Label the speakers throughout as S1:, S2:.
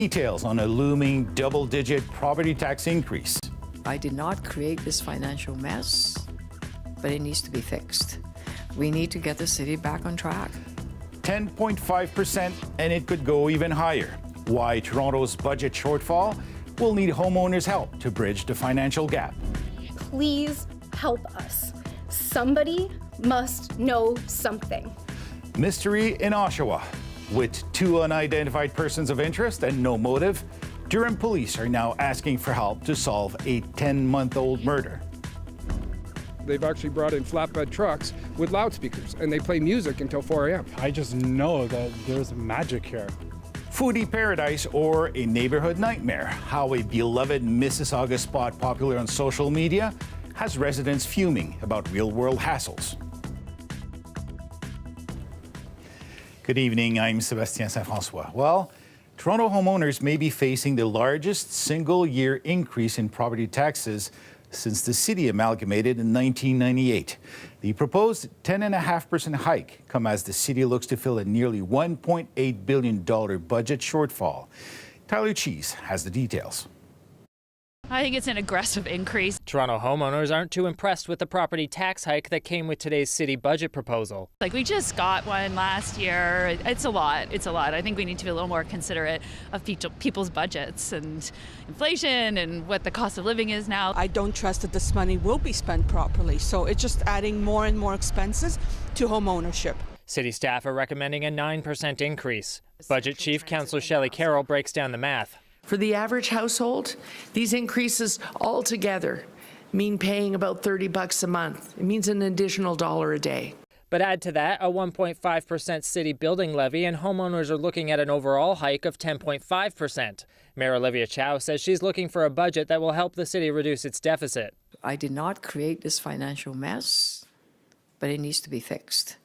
S1: Details on a looming double-digit property tax increase.
S2: I did not create this financial mess, but it needs to be fixed. We need to get the city back on track.
S1: 10.5%, and it could go even higher. Why Toronto's budget shortfall will need homeowners' help to bridge the financial gap.
S3: Please help us. Somebody must know something.
S1: Mystery in Oshawa. With two unidentified persons of interest and no motive, Durham police are now asking for help to solve a 10-month-old murder.
S4: They've actually brought in flatbed trucks with loudspeakers, and they play music until 4 a.m.
S5: I just know that there's magic here.
S1: Foodie paradise or a neighborhood nightmare. How a beloved Mississauga spot popular on social media has residents fuming about real-world hassles. Good evening, I'm Sébastien Saint-François. Well, Toronto homeowners may be facing the largest single-year increase in property taxes since the city amalgamated in 1998. The proposed 10.5% hike come as the city looks to fill a nearly $1.8 billion budget shortfall. Tyler Cheese has the details.
S6: I think it's an aggressive increase.
S7: Toronto homeowners aren't too impressed with the property tax hike that came with today's city budget proposal.
S6: We just got one last year. It's a lot. It's a lot. I think we need to be a little more considerate of people's budgets and inflation and what the cost of living is now.
S8: I don't trust that this money will be spent properly, so it's just adding more and more expenses to home ownership.
S7: City staff are recommending a 9% increase. Budget Chief Councillor Shelley Carroll breaks down the math.
S9: For the average household, these increases altogether mean paying about $30 a month. It means an additional $1 a day.
S7: But add to that a 1.5% city building levy, and homeowners are looking at an overall hike of 10.5%. Mayor Olivia Chow says she's looking for a budget that will help the city reduce its deficit.
S2: I did not create this financial mess, but it needs to be fixed.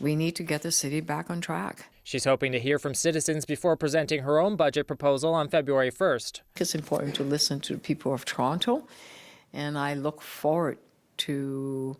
S2: We need to get the city back on track.
S7: She's hoping to hear from citizens before presenting her own budget proposal on February 1st.
S2: It's important to listen to the people of Toronto, and I look forward to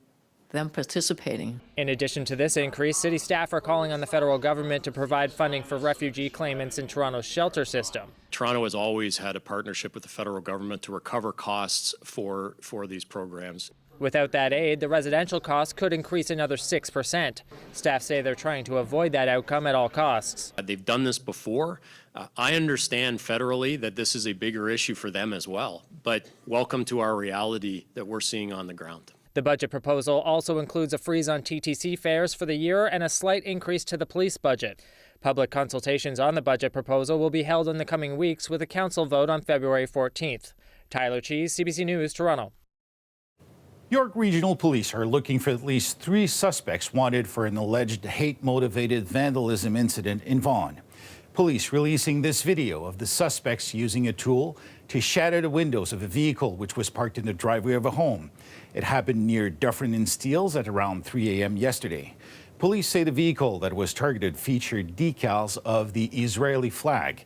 S2: them participating.
S7: In addition to this increase, city staff are calling on the federal government to provide funding for refugee claimants in Toronto's shelter system.
S10: Toronto has always had a partnership with the federal government to recover costs for these programs.
S7: Without that aid, the residential costs could increase another 6%. Staff say they're trying to avoid that outcome at all costs.
S10: They've done this before. I understand federally that this is a bigger issue for them as well, but welcome to our reality that we're seeing on the ground.
S7: The budget proposal also includes a freeze on TTC fares for the year and a slight increase to the police budget. Public consultations on the budget proposal will be held in the coming weeks with a council vote on February 14th. Tyler Cheese, CBC News, Toronto.
S1: York Regional Police are looking for at least 3 suspects wanted for an alleged hate-motivated vandalism incident in Vaughan. Police releasing this video of the suspects using a tool to shatter the windows of a vehicle which was parked in the driveway of a home. It happened near Dufferin and Steeles at around 3 a.m. yesterday. Police say the vehicle that was targeted featured decals of the Israeli flag.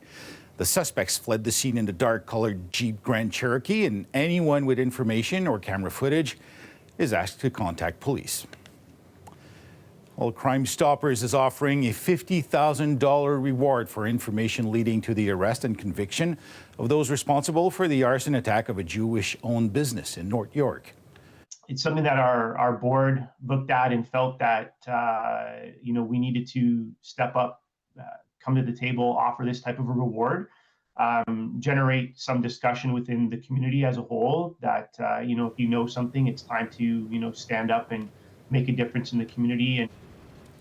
S1: The suspects fled the scene in the dark-colored Jeep Grand Cherokee, and anyone with information or camera footage is asked to contact police. Well, Crime Stoppers is offering a $50,000 reward for information leading to the arrest and conviction of those responsible for the arson attack of a Jewish-owned business in North York.
S11: It's something that our board looked at and felt that we needed to step up, come to the table, offer this type of a reward, generate some discussion within the community as a whole that, if you know something, it's time to, stand up and make a difference in the community. And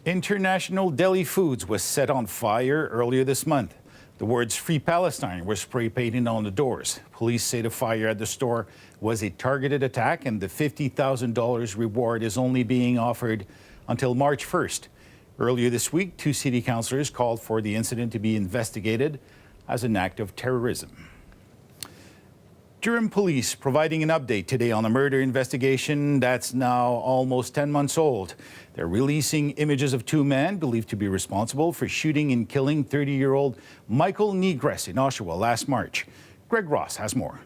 S1: International Deli Foods was set on fire earlier this month. The words Free Palestine were spray painted on the doors. Police say the fire at the store was a targeted attack, and the $50,000 reward is only being offered until March 1st. Earlier this week, 2 city councillors called for the incident to be investigated as an act of terrorism. Durham Police providing an update today on a murder investigation that's now almost 10 months old. They're releasing images of 2 men believed to be responsible for shooting and killing 30-year-old Michael Negres in Oshawa last March. Greg Ross has more.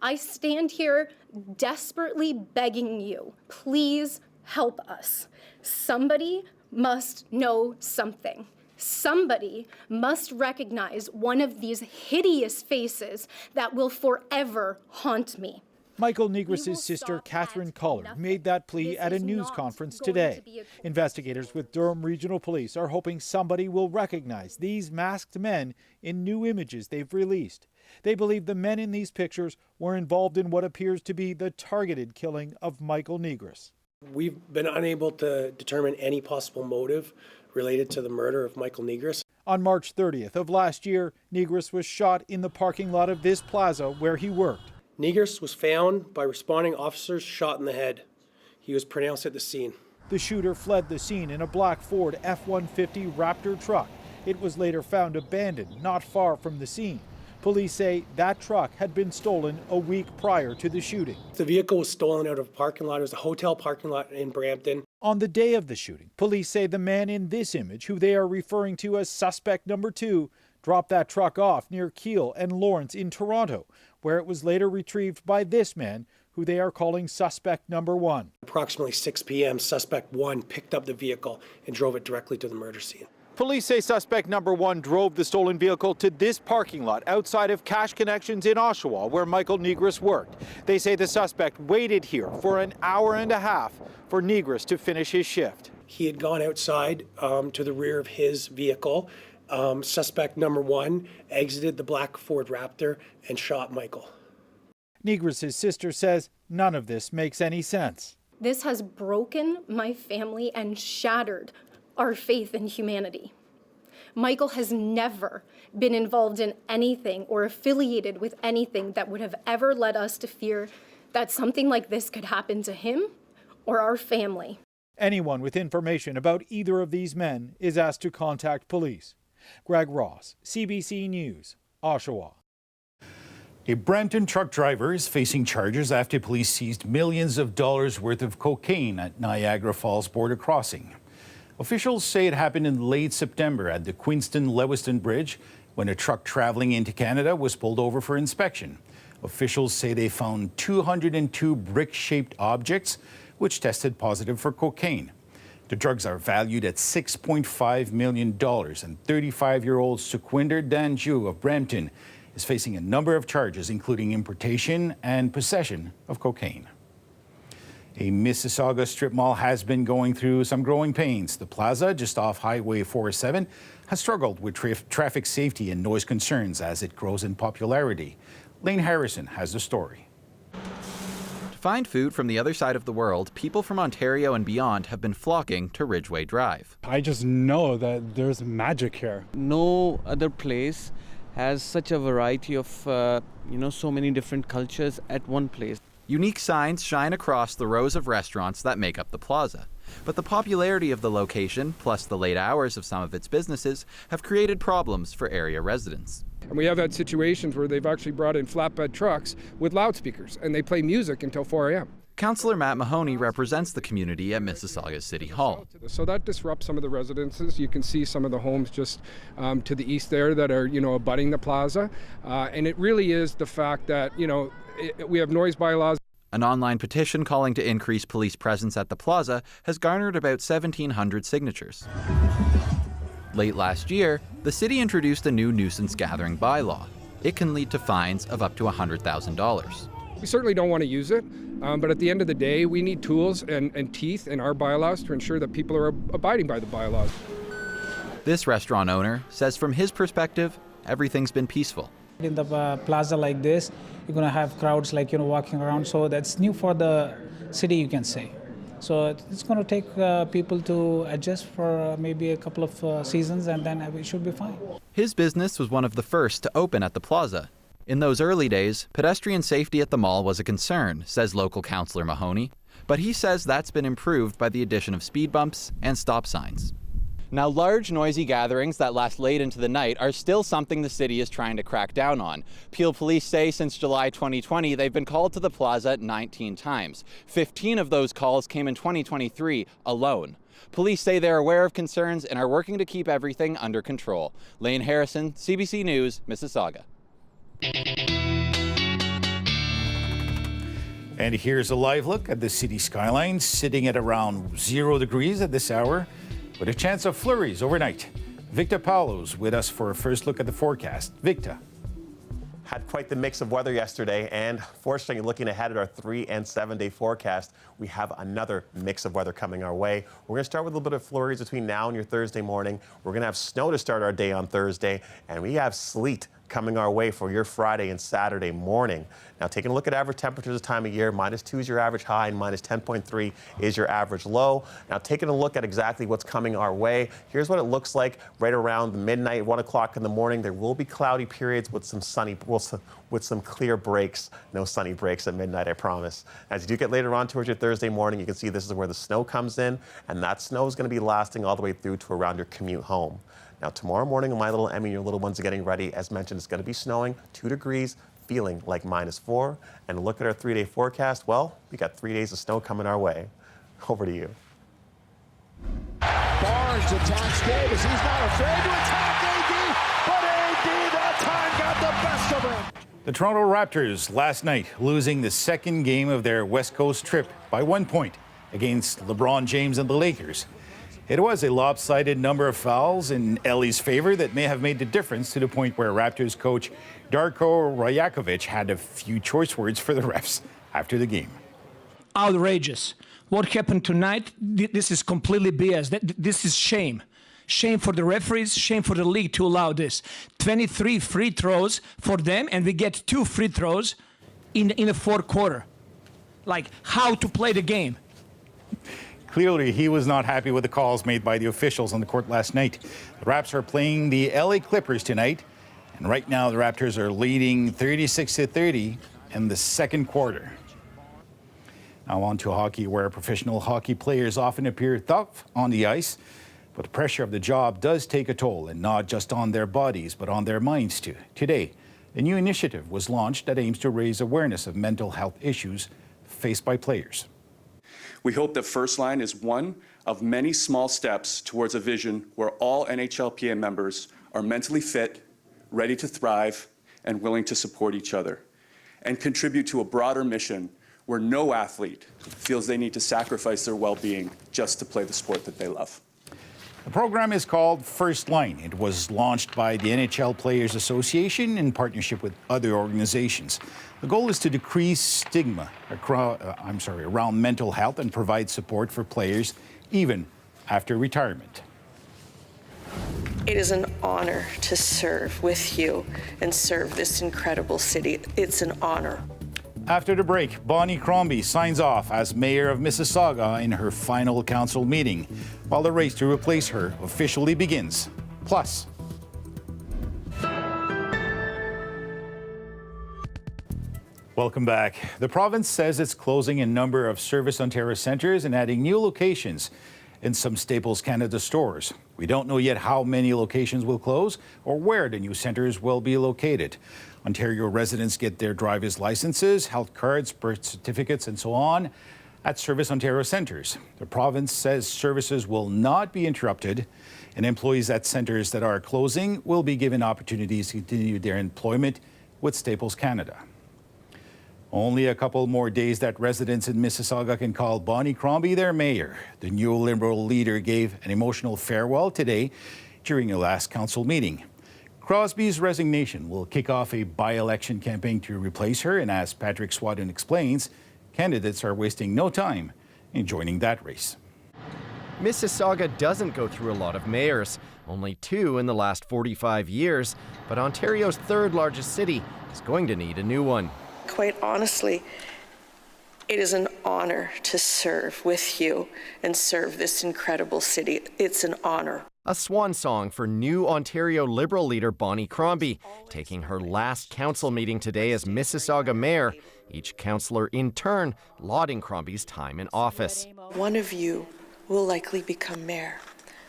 S3: I stand here desperately begging you, please help us. Somebody must know something. Somebody must recognize one of these hideous faces that will forever haunt me.
S12: Michael Negris' sister, Catherine Collard, made that plea at a news conference today. Investigators with Durham Regional Police are hoping somebody will recognize these masked men in new images they've released. They believe the men in these pictures were involved in what appears to be the targeted killing of Michael Negris.
S13: We've been unable to determine any possible motive related to the murder of Michael Negris.
S12: On March 30th of last year, Negris was shot in the parking lot of this plaza where he worked.
S13: Negris was found by responding officers, shot in the head. He was pronounced at the scene.
S12: The shooter fled the scene in a black Ford F-150 Raptor truck. It was later found abandoned not far from the scene. Police say that truck had been stolen a week prior to the shooting.
S13: The vehicle was stolen out of a parking lot. It was a hotel parking lot in Brampton.
S12: On the day of the shooting, police say the man in this image, who they are referring to as suspect number 2, dropped that truck off near Keele and Lawrence in Toronto, where it was later retrieved by this man, who they are calling suspect number 1.
S13: Approximately 6 p.m., suspect 1 picked up the vehicle and drove it directly to the murder scene.
S12: Police say suspect number 1 drove the stolen vehicle to this parking lot outside of Cash Connections in Oshawa, where Michael Negris worked. They say the suspect waited here for an hour and a half for Negris to finish his shift.
S13: He had gone outside to the rear of his vehicle. Suspect number 1 exited the black Ford Raptor and shot Michael.
S12: Negris' sister says none of this makes any sense.
S3: This has broken my family and shattered our faith in humanity. Michael has never been involved in anything or affiliated with anything that would have ever led us to fear that something like this could happen to him or our family.
S12: Anyone with information about either of these men is asked to contact police. Greg Ross, CBC News, Oshawa.
S1: A Brampton truck driver is facing charges after police seized millions of dollars worth of cocaine at Niagara Falls border crossing. Officials say it happened in late September at the Queenston-Lewiston Bridge when a truck traveling into Canada was pulled over for inspection. Officials say they found 202 brick-shaped objects which tested positive for cocaine. The drugs are valued at $6.5 million, and 35-year-old Sukhwinder Danju of Brampton is facing a number of charges, including importation and possession of cocaine. A Mississauga strip mall has been going through some growing pains. The plaza, just off Highway 407, has struggled with traffic safety and noise concerns as it grows in popularity. Lane Harrison has the story.
S14: To find food from the other side of the world, people from Ontario and beyond have been flocking to Ridgeway Drive.
S5: I just know that there's magic here.
S15: No other place has such a variety of, so many different cultures at one place.
S14: Unique signs shine across the rows of restaurants that make up the plaza. But the popularity of the location, plus the late hours of some of its businesses, have created problems for area residents.
S4: And we have had situations where they've actually brought in flatbed trucks with loudspeakers, and they play music until 4 a.m.
S14: Councillor Matt Mahoney represents the community at Mississauga City Hall.
S4: So that disrupts some of the residences. You can see some of the homes just to the east there that are, abutting the plaza. And it really is the fact that, we have noise bylaws.
S14: An online petition calling to increase police presence at the plaza has garnered about 1,700 signatures. Late last year, the city introduced a new nuisance gathering bylaw. It can lead to fines of up to $100,000.
S4: We certainly don't want to use it, but at the end of the day, we need tools and teeth in our bylaws to ensure that people are abiding by the bylaws.
S14: This restaurant owner says from his perspective, everything's been peaceful.
S16: In the plaza like this, you're going to have crowds walking around, so that's new for the city, you can say. So it's going to take people to adjust for maybe a couple of seasons, and then it should be fine.
S14: His business was one of the first to open at the plaza. In those early days, pedestrian safety at the mall was a concern, says local councillor Mahoney, but he says that's been improved by the addition of speed bumps and stop signs. Now, large, noisy gatherings that last late into the night are still something the city is trying to crack down on. Peel police say since July 2020, they've been called to the plaza 19 times. 15 of those calls came in 2023 alone. Police say they're aware of concerns and are working to keep everything under control. Lane Harrison, CBC News, Mississauga.
S1: And here's a live look at the city skyline, sitting at around 0 degrees at this hour, with a chance of flurries overnight. Victor Paulo's with us for a first look at the forecast. Victor.
S17: Had quite the mix of weather yesterday, and fortunately, looking ahead at our 3- and 7-day forecast, we have another mix of weather coming our way. We're going to start with a little bit of flurries between now and your Thursday morning. We're going to have snow to start our day on Thursday, and we have sleet coming our way for your Friday and Saturday morning. Now, taking a look at average temperatures this time of year, -2 is your average high and -10.3 is your average low. Now, taking a look at exactly what's coming our way, here's what it looks like right around midnight, 1 o'clock in the morning. There will be cloudy periods with some with some clear breaks. No sunny breaks at midnight, I promise. As you do get later on towards your Thursday morning, you can see this is where the snow comes in, and that snow is going to be lasting all the way through to around your commute home. Now, tomorrow morning, when my little Emmy and your little ones are getting ready, as mentioned, it's going to be snowing, 2 degrees, feeling like -4. And look at our 3-day forecast. Well, we got 3 days of snow coming our way. Over to you.
S18: Barnes attacks Davis. He's not afraid to attack AD, but AD that time got the best of him.
S1: The Toronto Raptors last night losing the second game of their West Coast trip by 1 point against LeBron James and the Lakers. It was a lopsided number of fouls in LA's favor that may have made the difference, to the point where Raptors coach Darko Rajakovic had a few choice words for the refs after the game.
S19: Outrageous. What happened tonight, this is completely BS. This is shame. Shame for the referees, shame for the league to allow this. 23 free throws for them, and we get 2 free throws in the fourth quarter. Like, how to play the game.
S1: Clearly, he was not happy with the calls made by the officials on the court last night. The Raps are playing the LA Clippers tonight, and right now the Raptors are leading 36-30 in the second quarter. Now on to hockey, where professional hockey players often appear tough on the ice, but the pressure of the job does take a toll, and not just on their bodies, but on their minds too. Today, a new initiative was launched that aims to raise awareness of mental health issues faced by players.
S20: We hope that First Line is one of many small steps towards a vision where all NHLPA members are mentally fit, ready to thrive, and willing to support each other, and contribute to a broader mission where no athlete feels they need to sacrifice their well-being just to play the sport that they love.
S1: The program is called First Line. It was launched by the NHL Players Association in partnership with other organizations. The goal is to decrease stigma around mental health and provide support for players even after retirement.
S21: It is an honor to serve with you and serve this incredible city. It's an honor.
S1: After the break, Bonnie Cromby signs off as mayor of Mississauga in her final council meeting, while the race to replace her officially begins. Plus, welcome back. The province says it's closing a number of Service Ontario centres and adding new locations in some Staples Canada stores. We don't know yet how many locations will close or where the new centres will be located. Ontario residents get their driver's licenses, health cards, birth certificates, and so on at Service Ontario centres. The province says services will not be interrupted, and employees at centres that are closing will be given opportunities to continue their employment with Staples Canada. Only a couple more days that residents in Mississauga can call Bonnie Cromby their mayor. The new Liberal leader gave an emotional farewell today during the last council meeting. Crosby's resignation will kick off a by-election campaign to replace her, and as Patrick Swadden explains, candidates are wasting no time in joining that race.
S22: Mississauga doesn't go through a lot of mayors, only 2 in the last 45 years, but Ontario's 3rd largest city is going to need a new one.
S21: Quite honestly, it is an honor to serve with you and serve this incredible city. It's an honor.
S22: A swan song for new Ontario Liberal leader Bonnie Cromby, taking her last council meeting today as Mississauga mayor, each councillor in turn lauding Cromby's time in office.
S21: One of you will likely become mayor.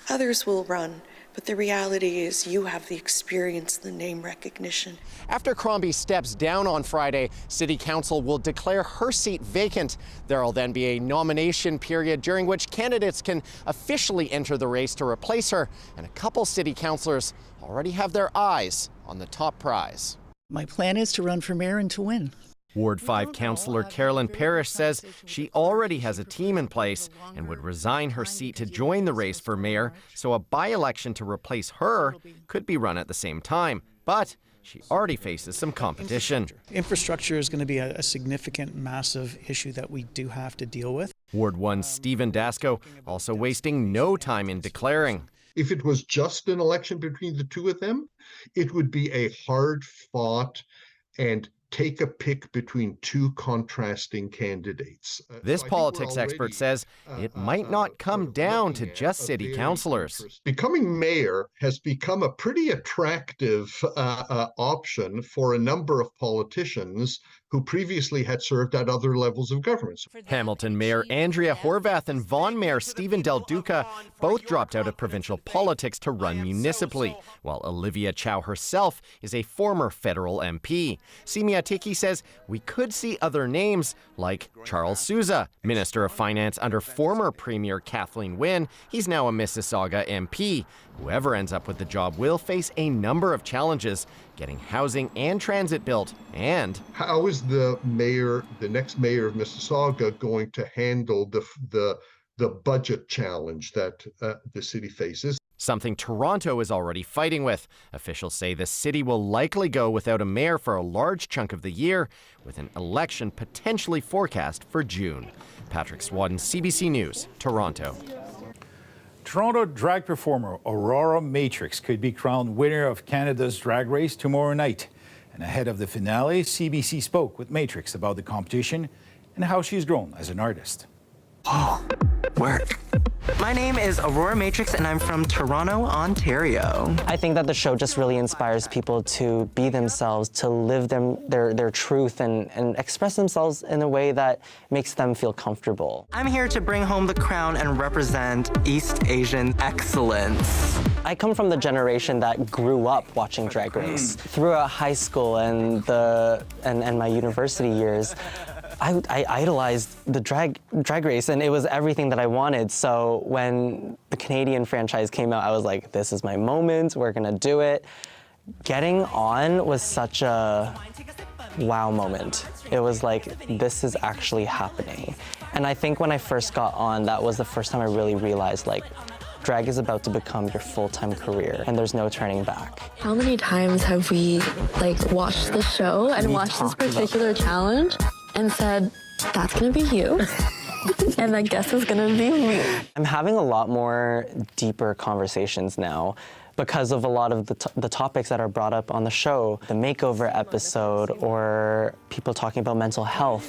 S21: Others will run, but the reality is you have the experience, the name recognition.
S23: After Cromby steps down on Friday, City Council will declare her seat vacant. There will then be a nomination period during which candidates can officially enter the race to replace her, and a couple city councillors already have their eyes on the top prize.
S24: My plan is to run for mayor and to win.
S22: Ward 5 Councillor Carolyn Parrish says she already has a team in place and would resign her seat to join the race for mayor, so a by-election to replace her could be run at the same time. But she already faces some competition.
S6: Infrastructure is going to be a significant, massive issue that we do have to deal with.
S22: Ward 1's Stephen Dasco also wasting no time in declaring.
S8: If it was just an election between the two of them, it would be a hard-fought and take a pick between two contrasting candidates.
S22: This politics expert says it might not come down to just city councillors.
S8: Becoming mayor has become a pretty attractive option for a number of politicians who previously had served at other levels of government.
S22: Hamilton Mayor Andrea Horvath and Vaughan Mayor Stephen Del Duca both dropped out of provincial politics to run municipally, while Olivia Chow herself is a former federal MP. Simi Atiki says we could see other names like Charles Sousa, Minister of Finance under former Premier Kathleen Wynne. He's now a Mississauga MP. Whoever ends up with the job will face a number of challenges, getting housing and transit built, and
S8: how is the next mayor of Mississauga going to handle the budget challenge that the city faces?
S22: Something Toronto is already fighting with. Officials say the city will likely go without a mayor for a large chunk of the year, with an election potentially forecast for June. Patrick Swadden, CBC News, Toronto.
S1: Toronto drag performer Aurora Matrix could be crowned winner of Canada's Drag Race tomorrow night. And ahead of the finale, CBC spoke with Matrix about the competition and how she's grown as an artist.
S9: Oh, work. My name is Aurora Matrix and I'm from Toronto, Ontario. I think that the show just really inspires people to be themselves, to live their truth and express themselves in a way that makes them feel comfortable. I'm here to bring home the crown and represent East Asian excellence. I come from the generation that grew up watching Drag Race. Throughout high school and my university years, I idolized the drag race, and it was everything that I wanted. So when the Canadian franchise came out, I was like, this is my moment, we're gonna do it. Getting on was such a wow moment. It was like, this is actually happening. And I think when I first got on, that was the first time I really realized, like, drag is about to become your full-time career, and there's no turning back.
S24: How many times have we, watched the show and watched this particular challenge and said, that's gonna be you, and I guess it's gonna be me.
S9: I'm having a lot more deeper conversations now because of a lot of the topics that are brought up on the show, the makeover episode, or people talking about mental health,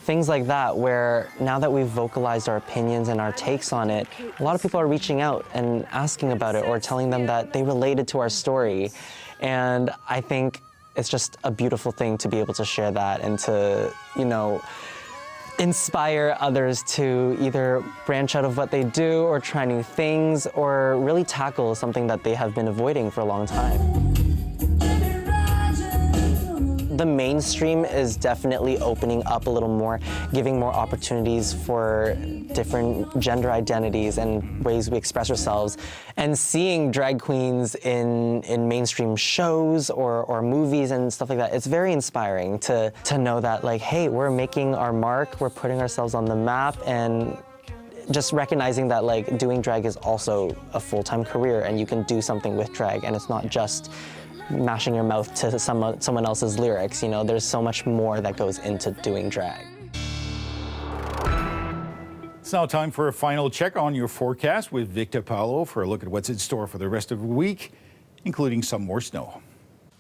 S9: things like that, where now that we've vocalized our opinions and our takes on it, a lot of people are reaching out and asking about it or telling them that they related to our story. And I think it's just a beautiful thing to be able to share that and to, inspire others to either branch out of what they do or try new things or really tackle something that they have been avoiding for a long time. The mainstream is definitely opening up a little more, giving more opportunities for different gender identities and ways we express ourselves. And seeing drag queens in mainstream shows or movies and stuff like that, it's very inspiring to know that, hey, we're making our mark, we're putting ourselves on the map, and just recognizing that doing drag is also a full-time career, and you can do something with drag, and it's not just mashing your mouth to someone else's lyrics. There's so much more that goes into doing drag.
S1: It's now time for a final check on your forecast with Victor Paolo for a look at what's in store for the rest of the week, including some more snow.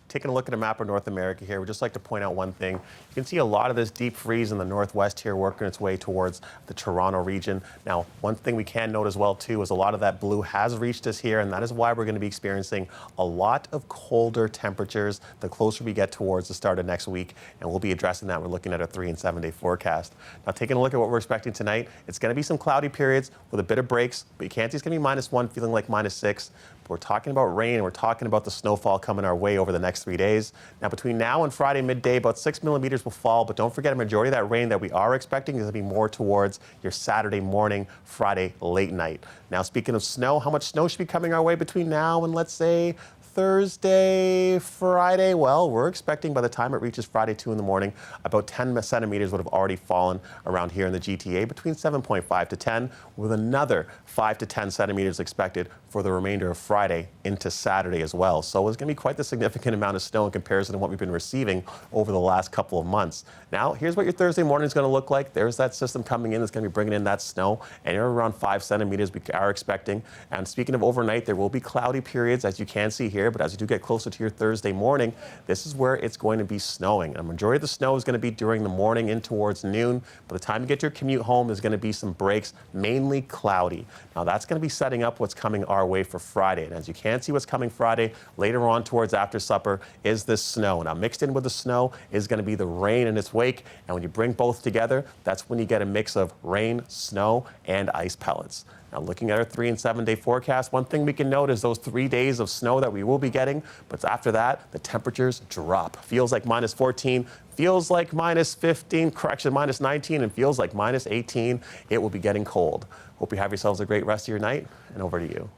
S17: Taking a look at a map of North America here, we'd just like to point out one thing. You can see a lot of this deep freeze in the northwest here working its way towards the Toronto region. Now, one thing we can note as well, too, is a lot of that blue has reached us here, and that is why we're going to be experiencing a lot of colder temperatures the closer we get towards the start of next week, and we'll be addressing that. We're looking at a 3- and 7-day forecast. Now, taking a look at what we're expecting tonight, it's going to be some cloudy periods with a bit of breaks, but you can't see it's going to be -1, feeling like -6. We're talking about rain, and we're talking about the snowfall coming our way over the next 3 days. Now, between now and Friday midday, about 6 millimeters will fall, but don't forget a majority of that rain that we are expecting is going to be more towards your Saturday morning, Friday late night. Now, speaking of snow, how much snow should be coming our way between now and, let's say, Thursday, Friday, well, we're expecting by the time it reaches Friday 2 in the morning, about 10 centimeters would have already fallen around here in the GTA, between 7.5 to 10, with another 5 to 10 centimeters expected for the remainder of Friday into Saturday as well. So it's going to be quite the significant amount of snow in comparison to what we've been receiving over the last couple of months. Now, here's what your Thursday morning is going to look like. There's that system coming in that's going to be bringing in that snow, and you're around 5 centimeters we are expecting. And speaking of overnight, there will be cloudy periods, as you can see here, but as you do get closer to your Thursday morning, this is where it's going to be snowing. A majority of the snow is going to be during the morning in towards noon. By the time you get to your commute home, there's going to be some breaks, mainly cloudy. Now, that's going to be setting up what's coming our way for Friday. And as you can see what's coming Friday, later on towards after supper is this snow. Now, mixed in with the snow is going to be the rain in its wake. And when you bring both together, that's when you get a mix of rain, snow, and ice pellets. Now, looking at our 3 and 7 day forecast, one thing we can note is those 3 days of snow that we will be getting, but after that, the temperatures drop. Feels like minus 14, feels like minus 15, correction, minus 19, and feels like minus 18. It will be getting cold. Hope you have yourselves a great rest of your night, and over to you.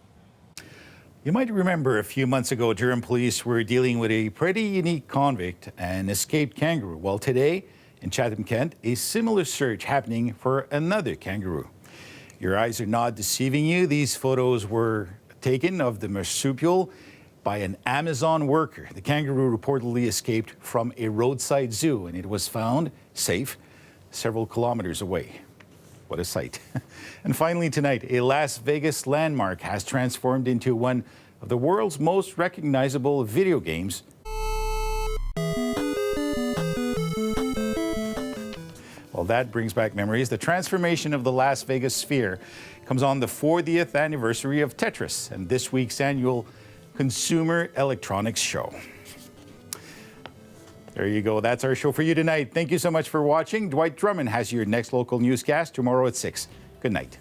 S1: You might remember a few months ago, Durham police were dealing with a pretty unique convict, an escaped kangaroo. Well, today in Chatham, Kent, a similar search happening for another kangaroo. Your eyes are not deceiving you. These photos were taken of the marsupial by an Amazon worker. The kangaroo reportedly escaped from a roadside zoo, and it was found safe several kilometers away. What a sight. And finally tonight, a Las Vegas landmark has transformed into one of the world's most recognizable video games. Well, that brings back memories. The transformation of the Las Vegas Sphere comes on the 40th anniversary of Tetris and this week's annual Consumer Electronics Show. There you go. That's our show for you tonight. Thank you so much for watching. Dwight Drummond has your next local newscast tomorrow at 6. Good night.